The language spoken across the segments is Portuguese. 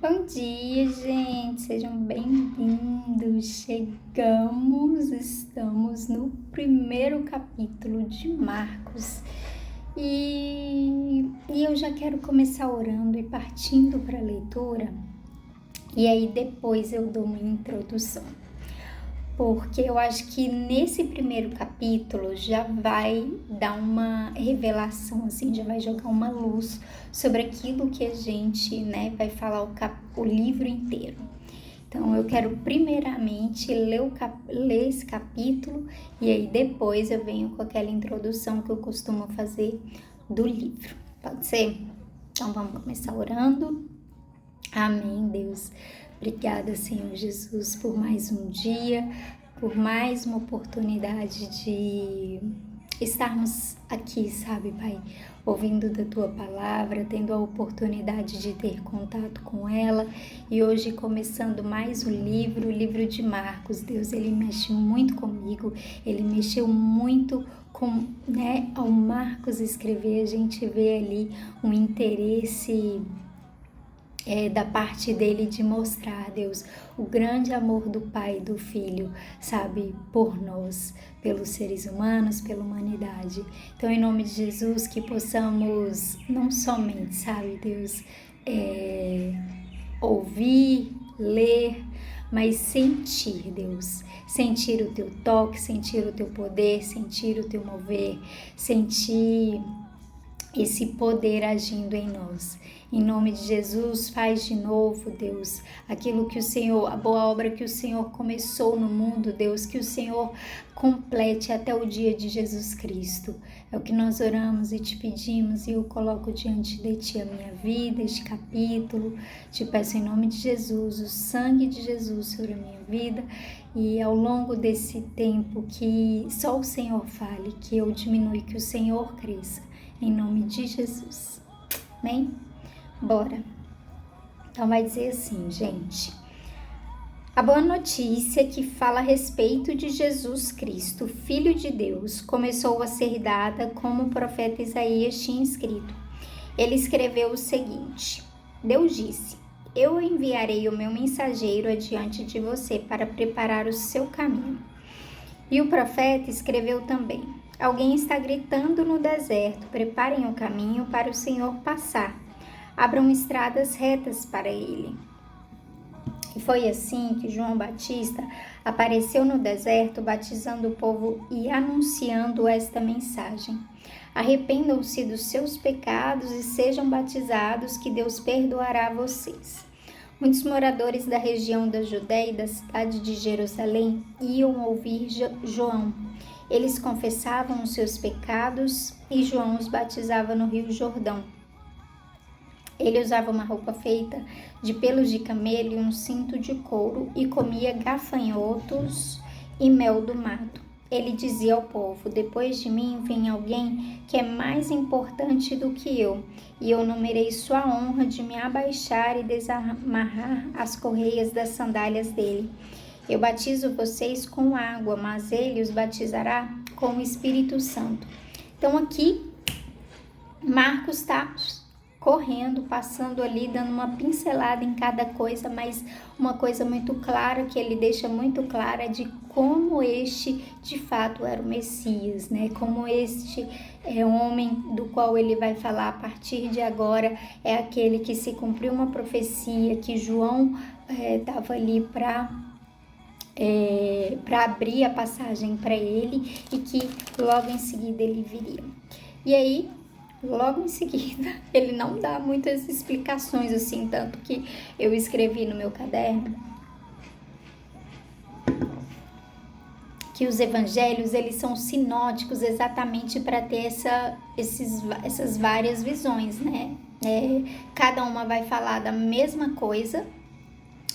Bom dia, gente! Sejam bem-vindos! Estamos no primeiro capítulo de Marcos e eu já quero começar orando e partindo para a leitura, e aí depois eu dou uma introdução. Porque eu acho que nesse primeiro capítulo já vai dar uma revelação, assim, já vai jogar uma luz sobre aquilo que a gente, vai falar o livro inteiro. Então, eu quero primeiramente ler esse capítulo e aí depois eu venho com aquela introdução que eu costumo fazer do livro. Pode ser? Então, vamos começar orando. Amém, Deus. Obrigada, Senhor Jesus, por mais um dia, por mais uma oportunidade de estarmos aqui, sabe, Pai, ouvindo da Tua palavra, tendo a oportunidade de ter contato com ela. E hoje começando mais o livro de Marcos. Deus, ele mexeu muito comigo, ele mexeu muito com, ao Marcos escrever, a gente vê ali um interesse da parte dele de mostrar, Deus, o grande amor do Pai e do Filho, sabe, por nós, pelos seres humanos, pela humanidade. Então, em nome de Jesus, que possamos não somente, sabe, Deus, ouvir, ler, mas sentir, Deus, sentir o Teu toque, sentir o Teu poder, sentir o Teu mover, sentir esse poder agindo em nós. Em nome de Jesus, faz de novo, Deus, aquilo que o Senhor, a boa obra que o Senhor começou no mundo, Deus, que o Senhor complete até o dia de Jesus Cristo. É o que nós oramos e te pedimos, e eu coloco diante de Ti a minha vida, este capítulo. Te peço em nome de Jesus, o sangue de Jesus sobre a minha vida, e ao longo desse tempo que só o Senhor fale, que eu diminua e que o Senhor cresça. Em nome de Jesus. Amém? Bora. Então vai dizer assim, gente. A boa notícia que fala a respeito de Jesus Cristo, Filho de Deus, começou a ser dada como o profeta Isaías tinha escrito. Ele escreveu o seguinte: Deus disse: Eu enviarei o meu mensageiro adiante de você para preparar o seu caminho. E o profeta escreveu também: Alguém está gritando no deserto, preparem o caminho para o Senhor passar. Abram estradas retas para ele. E foi assim que João Batista apareceu no deserto, batizando o povo e anunciando esta mensagem: Arrependam-se dos seus pecados e sejam batizados, que Deus perdoará vocês. Muitos moradores da região da Judéia e da cidade de Jerusalém iam ouvir João. Eles confessavam os seus pecados e João os batizava no Rio Jordão. Ele usava uma roupa feita de pelos de camelo e um cinto de couro e comia gafanhotos e mel do mato. Ele dizia ao povo: Depois de mim vem alguém que é mais importante do que eu, e eu não mereço a honra de me abaixar e desamarrar as correias das sandálias dele. Eu batizo vocês com água, mas ele os batizará com o Espírito Santo. Então aqui, Marcos está correndo, passando ali, dando uma pincelada em cada coisa, mas uma coisa muito clara, que ele deixa muito clara de como este de fato era o Messias, Como este homem do qual ele vai falar a partir de agora é aquele que se cumpriu uma profecia que João estava ali para abrir a passagem para ele e que logo em seguida ele viria. E aí, logo em seguida, ele não dá muitas explicações assim, tanto que eu escrevi no meu caderno que os evangelhos, eles são sinóticos exatamente para ter essas várias visões, cada uma vai falar da mesma coisa.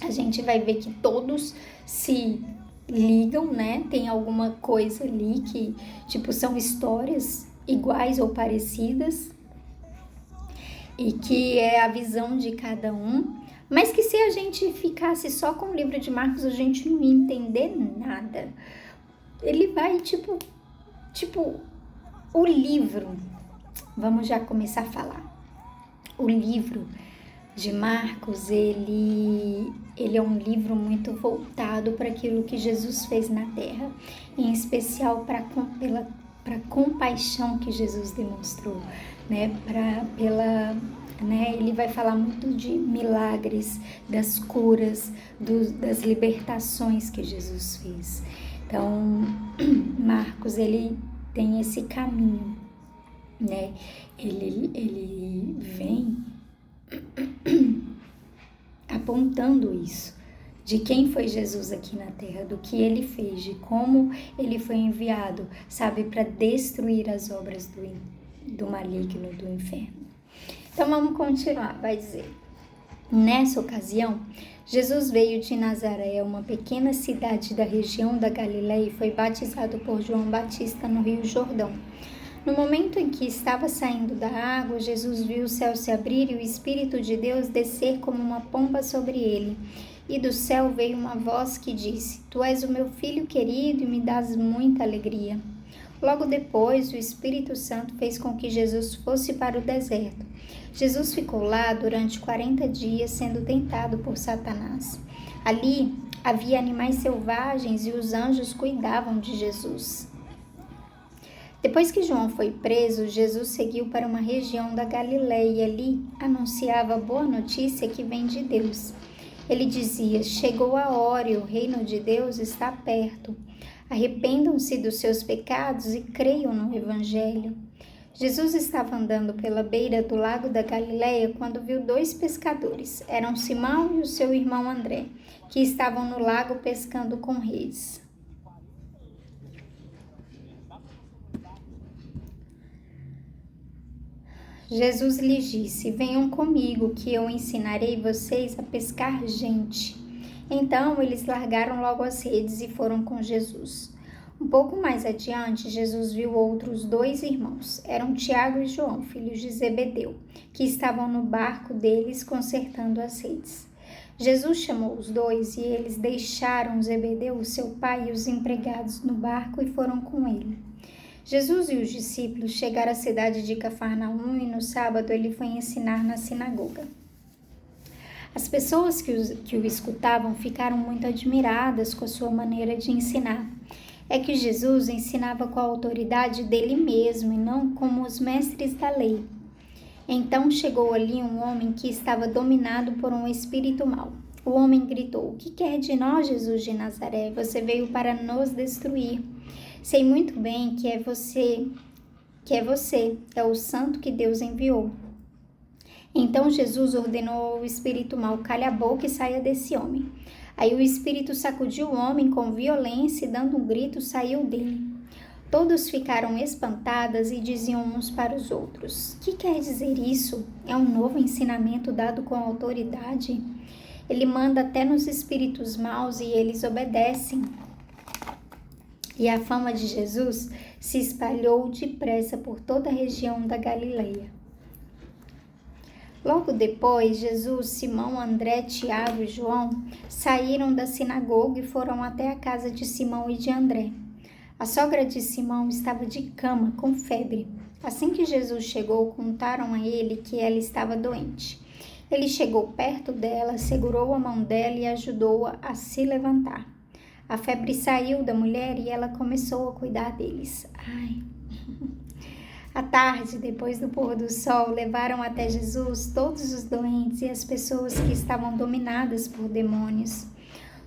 A gente vai ver que todos se ligam, Tem alguma coisa ali que, são histórias iguais ou parecidas e que é a visão de cada um, mas que se a gente ficasse só com o livro de Marcos, a gente não ia entender nada. Ele vai, o livro, vamos já começar a falar. O livro de Marcos, ele é um livro muito voltado para aquilo que Jesus fez na Terra, em especial para a compaixão que Jesus demonstrou, né? Ele vai falar muito de milagres, das curas, das libertações que Jesus fez. Então, Marcos, ele tem esse caminho, né? Ele vem apontando isso, de quem foi Jesus aqui na Terra, do que ele fez, de como ele foi enviado, sabe, para destruir as obras do maligno, do inferno. Então vamos continuar, vai dizer: nessa ocasião, Jesus veio de Nazaré, uma pequena cidade da região da Galileia, e foi batizado por João Batista no Rio Jordão. No momento em que estava saindo da água, Jesus viu o céu se abrir e o Espírito de Deus descer como uma pomba sobre ele. E do céu veio uma voz que disse: Tu és o meu filho querido e me dás muita alegria. Logo depois, o Espírito Santo fez com que Jesus fosse para o deserto. Jesus ficou lá durante 40 dias sendo tentado por Satanás. Ali havia animais selvagens e os anjos cuidavam de Jesus. Depois que João foi preso, Jesus seguiu para uma região da Galileia e ali anunciava a boa notícia que vem de Deus. Ele dizia: Chegou a hora e o reino de Deus está perto. Arrependam-se dos seus pecados e creiam no Evangelho. Jesus estava andando pela beira do lago da Galileia quando viu 2 pescadores. Eram Simão e o seu irmão André, que estavam no lago pescando com redes. Jesus lhes disse: Venham comigo, que eu ensinarei vocês a pescar gente. Então eles largaram logo as redes e foram com Jesus. Um pouco mais adiante, Jesus viu outros 2 irmãos. Eram Tiago e João, filhos de Zebedeu, que estavam no barco deles consertando as redes. Jesus chamou os 2 e eles deixaram Zebedeu, seu pai, e os empregados no barco e foram com ele. Jesus e os discípulos chegaram à cidade de Cafarnaum e no sábado ele foi ensinar na sinagoga. As pessoas que o escutavam ficaram muito admiradas com a sua maneira de ensinar. É que Jesus ensinava com a autoridade dele mesmo e não como os mestres da lei. Então chegou ali um homem que estava dominado por um espírito mau. O homem gritou: O que quer de nós, Jesus de Nazaré? Você veio para nos destruir. Sei muito bem que é você, é o santo que Deus enviou. Então Jesus ordenou ao espírito mau: Cale a boca e saia desse homem. Aí o espírito sacudiu o homem com violência e, dando um grito, saiu dele. Todos ficaram espantadas e diziam uns para os outros: Que quer dizer isso? É um novo ensinamento dado com autoridade? Ele manda até nos espíritos maus e eles obedecem. E a fama de Jesus se espalhou depressa por toda a região da Galileia. Logo depois, Jesus, Simão, André, Tiago e João saíram da sinagoga e foram até a casa de Simão e de André. A sogra de Simão estava de cama, com febre. Assim que Jesus chegou, contaram a ele que ela estava doente. Ele chegou perto dela, segurou a mão dela e ajudou-a a se levantar. A febre saiu da mulher e ela começou a cuidar deles. À tarde, depois do pôr do sol, levaram até Jesus todos os doentes e as pessoas que estavam dominadas por demônios.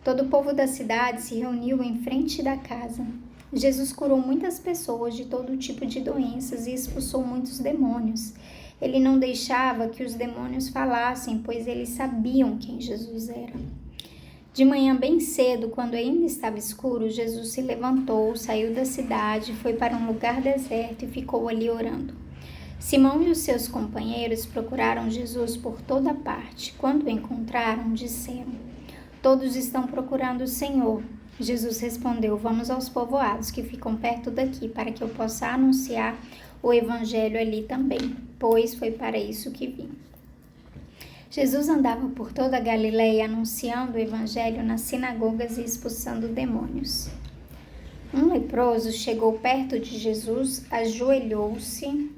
Todo o povo da cidade se reuniu em frente da casa. Jesus curou muitas pessoas de todo tipo de doenças e expulsou muitos demônios. Ele não deixava que os demônios falassem, pois eles sabiam quem Jesus era. De manhã bem cedo, quando ainda estava escuro, Jesus se levantou, saiu da cidade, foi para um lugar deserto e ficou ali orando. Simão e os seus companheiros procuraram Jesus por toda parte. Quando o encontraram, disseram: Todos estão procurando o Senhor. Jesus respondeu: Vamos aos povoados que ficam perto daqui, para que eu possa anunciar o evangelho ali também, pois foi para isso que vim. Jesus andava por toda a Galileia anunciando o evangelho nas sinagogas e expulsando demônios. Um leproso chegou perto de Jesus, ajoelhou-se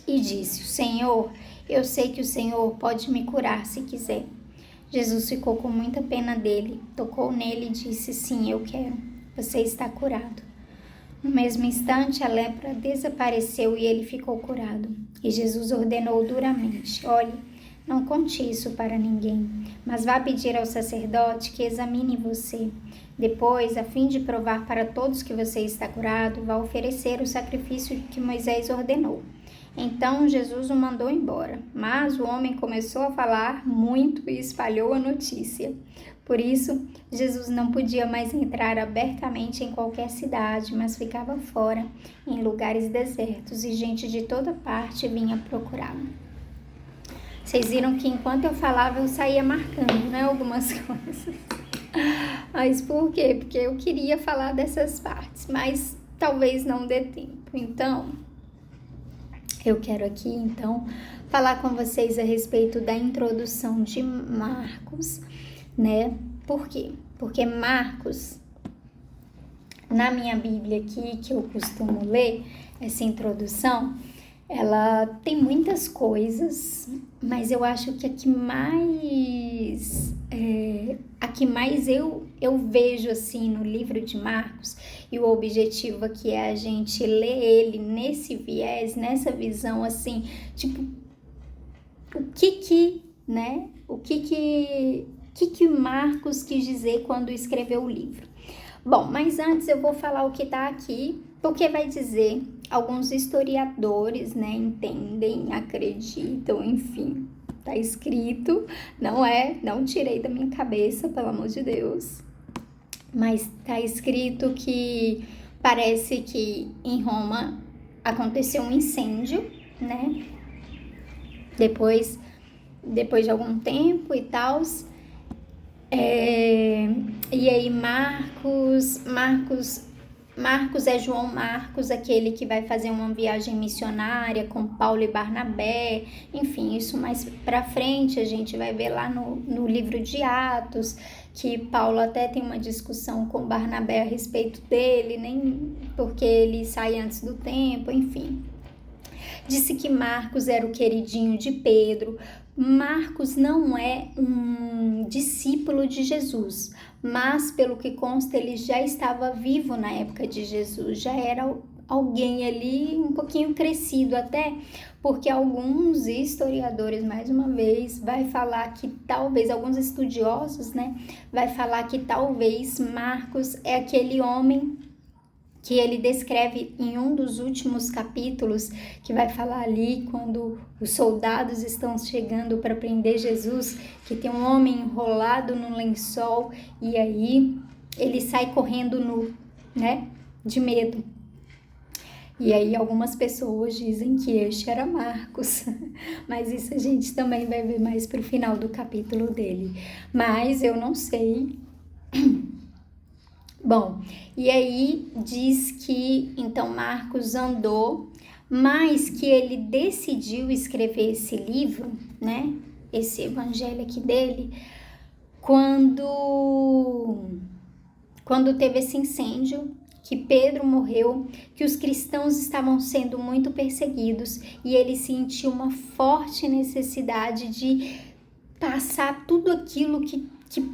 e disse: Senhor, eu sei que o Senhor pode me curar se quiser. Jesus ficou com muita pena dele, tocou nele e disse: Sim, eu quero, você está curado. No mesmo instante, a lepra desapareceu e ele ficou curado. E Jesus ordenou duramente: Olhe, não conte isso para ninguém, mas vá pedir ao sacerdote que examine você. Depois, a fim de provar para todos que você está curado, vá oferecer o sacrifício que Moisés ordenou. Então Jesus o mandou embora, mas o homem começou a falar muito e espalhou a notícia. Por isso, Jesus não podia mais entrar abertamente em qualquer cidade, mas ficava fora, em lugares desertos, e gente de toda parte vinha procurá-lo. Vocês viram que enquanto eu falava, eu saía marcando, né, algumas coisas. Mas por quê? Porque eu queria falar dessas partes, mas talvez não dê tempo. Então, eu quero aqui, falar com vocês a respeito da introdução de Marcos, né? Por quê? Porque Marcos, na minha Bíblia aqui, que eu costumo ler, essa introdução, ela tem muitas coisas, mas eu acho que a que mais eu vejo assim no livro de Marcos, e o objetivo aqui é a gente ler ele nesse viés, nessa visão assim, tipo, o que Marcos quis dizer quando escreveu o livro. Bom, mas antes eu vou falar o que está aqui, porque vai dizer, alguns historiadores, né, entendem, acreditam, enfim, tá escrito, não tirei da minha cabeça, pelo amor de Deus, mas tá escrito que parece que em Roma aconteceu um incêndio, né, depois de algum tempo e tal, e aí Marcos é João Marcos, aquele que vai fazer uma viagem missionária com Paulo e Barnabé, enfim, isso mais pra frente a gente vai ver lá no livro de Atos, que Paulo até tem uma discussão com Barnabé a respeito dele, nem porque ele sai antes do tempo, enfim. Disse que Marcos era o queridinho de Pedro. Marcos não é um discípulo de Jesus, mas pelo que consta ele já estava vivo na época de Jesus, já era alguém ali um pouquinho crescido até, porque alguns historiadores, mais uma vez, vai falar que talvez, alguns estudiosos, né, vai falar que talvez Marcos é aquele homem que ele descreve em um dos últimos capítulos, que vai falar ali quando os soldados estão chegando para prender Jesus, que tem um homem enrolado no lençol e aí ele sai correndo nu, né, de medo. E aí algumas pessoas dizem que este era Marcos, mas isso a gente também vai ver mais pro final do capítulo dele, mas eu não sei. Bom, e aí diz que então Marcos andou, mas que ele decidiu escrever esse livro, né, esse evangelho aqui dele, quando teve esse incêndio, que Pedro morreu, que os cristãos estavam sendo muito perseguidos e ele sentiu uma forte necessidade de passar tudo aquilo que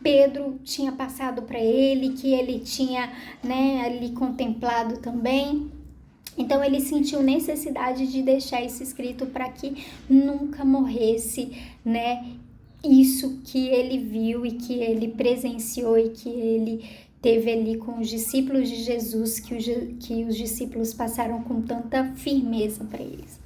Pedro tinha passado para ele, que ele tinha, né, ali contemplado também. Então ele sentiu necessidade de deixar isso escrito para que nunca morresse, né, isso que ele viu e que ele presenciou e que ele teve ali com os discípulos de Jesus, que os discípulos passaram com tanta firmeza para eles.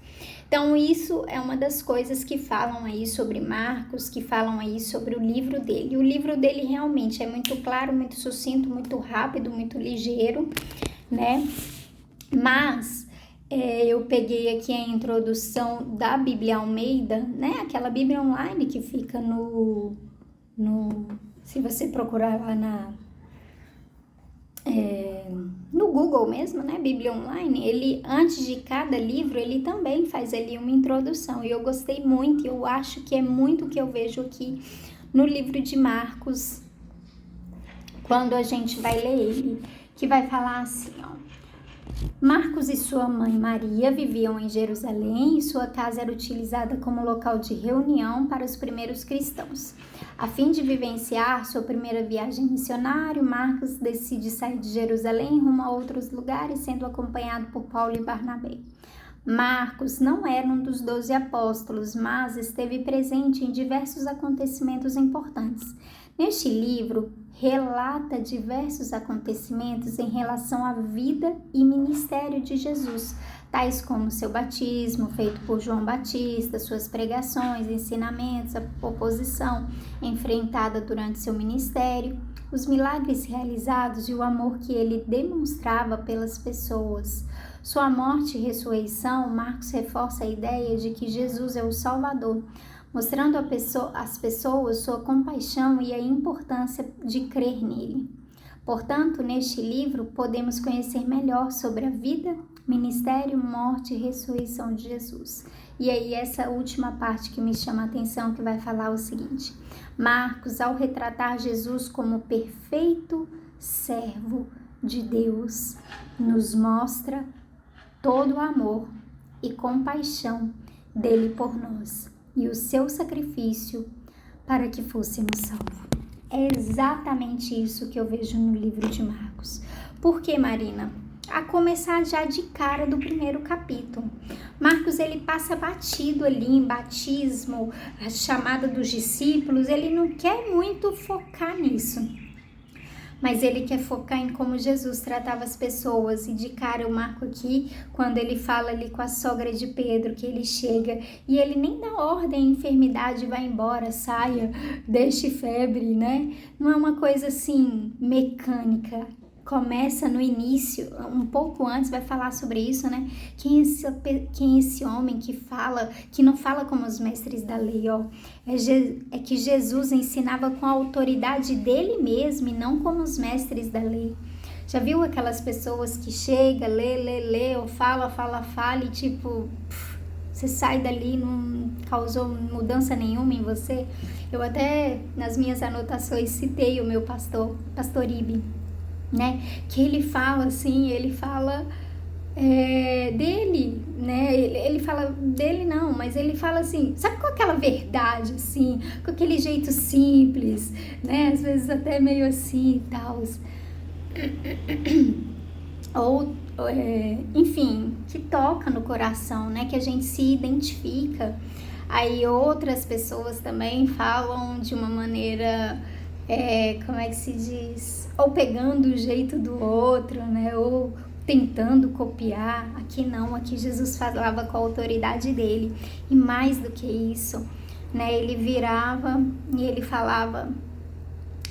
Então isso é uma das coisas que falam aí sobre Marcos, que falam aí sobre o livro dele. O livro dele realmente é muito claro, muito sucinto, muito rápido, muito ligeiro, né? Mas eu peguei aqui a introdução da Bíblia Almeida, né? Aquela Bíblia online que fica se você procurar lá no Google mesmo, né, Bíblia Online, ele, antes de cada livro, ele também faz ali uma introdução, e eu gostei muito, eu acho que é muito o que eu vejo aqui no livro de Marcos, quando a gente vai ler ele, que vai falar assim, ó: Marcos e sua mãe Maria viviam em Jerusalém e sua casa era utilizada como local de reunião para os primeiros cristãos. A fim de vivenciar sua primeira viagem missionária, Marcos decide sair de Jerusalém rumo a outros lugares, sendo acompanhado por Paulo e Barnabé. Marcos não era um dos 12 apóstolos, mas esteve presente em diversos acontecimentos importantes. Neste livro, relata diversos acontecimentos em relação à vida e ministério de Jesus, tais como seu batismo, feito por João Batista, suas pregações, ensinamentos, a oposição enfrentada durante seu ministério, os milagres realizados e o amor que ele demonstrava pelas pessoas. Sua morte e ressurreição, Marcos reforça a ideia de que Jesus é o Salvador, mostrando às pessoas sua compaixão e a importância de crer nele. Portanto, neste livro, podemos conhecer melhor sobre a vida, ministério, morte e ressurreição de Jesus. E aí, essa última parte que me chama a atenção, que vai falar o seguinte: Marcos, ao retratar Jesus como perfeito servo de Deus, nos mostra todo o amor e compaixão dele por nós e o seu sacrifício para que fôssemos salvos. É exatamente isso que eu vejo no livro de Marcos. Por que, Marina? A começar já de cara do primeiro capítulo. Marcos, ele passa batido ali em batismo, a chamada dos discípulos, ele não quer muito focar nisso. Mas ele quer focar em como Jesus tratava as pessoas. E de cara eu marco aqui, quando ele fala ali com a sogra de Pedro, que ele chega e ele nem dá ordem, a enfermidade vai embora, saia, deixe febre, né? Não é uma coisa assim mecânica. Começa no início, um pouco antes, vai falar sobre isso, né? Quem é esse homem que não fala como os mestres da lei, ó? É que Jesus ensinava com a autoridade dele mesmo e não como os mestres da lei. Já viu aquelas pessoas que chega, lê, ou fala e tipo, você sai dali, não causou mudança nenhuma em você? Eu até, nas minhas anotações, citei o meu pastor Ibe, né, que ele fala assim, dele, né, ele fala dele não, mas ele fala assim, sabe, com aquela verdade assim, com aquele jeito simples, né, às vezes até meio assim e tal, ou enfim, que toca no coração, né, que a gente se identifica. Aí outras pessoas também falam de uma maneira, como é que se diz? Ou pegando o jeito do outro, né? Ou tentando copiar. Aqui não, aqui Jesus falava com a autoridade dele. E mais do que isso, né? Ele virava e ele falava.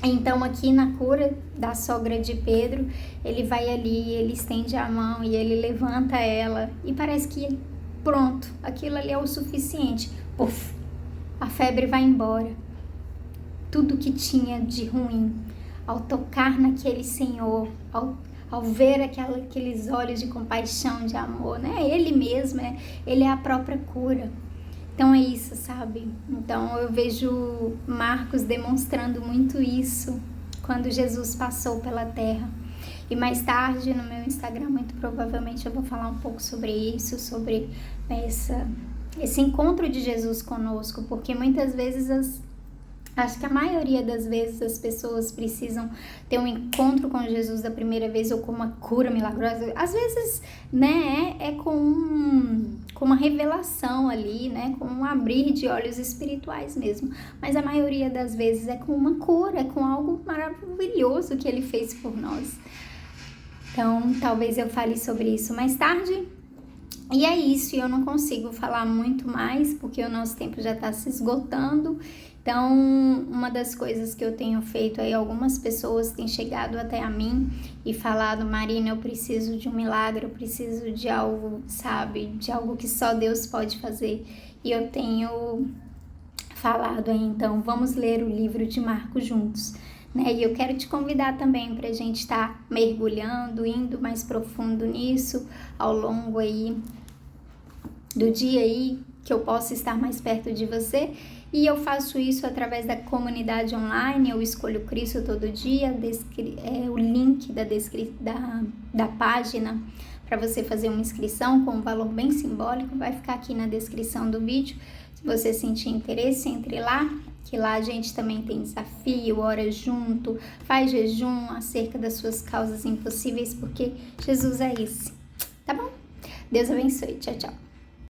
Então aqui na cura da sogra de Pedro, ele vai ali, ele estende a mão e ele levanta ela. E parece que pronto, aquilo ali é o suficiente. Puf, a febre vai embora. Tudo que tinha de ruim, ao tocar naquele Senhor, ao ver aqueles olhos de compaixão, de amor, né? Ele mesmo, ele é a própria cura. Então é isso, sabe? Então eu vejo Marcos demonstrando muito isso quando Jesus passou pela terra. E mais tarde no meu Instagram, muito provavelmente eu vou falar um pouco sobre isso, sobre esse encontro de Jesus conosco, porque muitas vezes acho que a maioria das vezes as pessoas precisam ter um encontro com Jesus da primeira vez ou com uma cura milagrosa. Às vezes, né, com uma revelação ali, né, com um abrir de olhos espirituais mesmo. Mas a maioria das vezes é com uma cura, é com algo maravilhoso que ele fez por nós. Então, talvez eu fale sobre isso mais tarde. E é isso, eu não consigo falar muito mais porque o nosso tempo já está se esgotando. Então, uma das coisas que eu tenho feito aí, algumas pessoas têm chegado até a mim e falado: Marina, eu preciso de um milagre, eu preciso de algo, sabe, de algo que só Deus pode fazer. E eu tenho falado aí, então, vamos ler o livro de Marcos juntos, né? E eu quero te convidar também para a gente estar mergulhando, indo mais profundo nisso ao longo aí do dia aí, que eu possa estar mais perto de você. E eu faço isso através da comunidade online. Eu escolho Cristo todo dia, o link da página para você fazer uma inscrição com um valor bem simbólico, vai ficar aqui na descrição do vídeo. Se você sentir interesse, entre lá, que lá a gente também tem desafio, ora junto, faz jejum acerca das suas causas impossíveis, porque Jesus é esse, tá bom? Deus abençoe, tchau, tchau.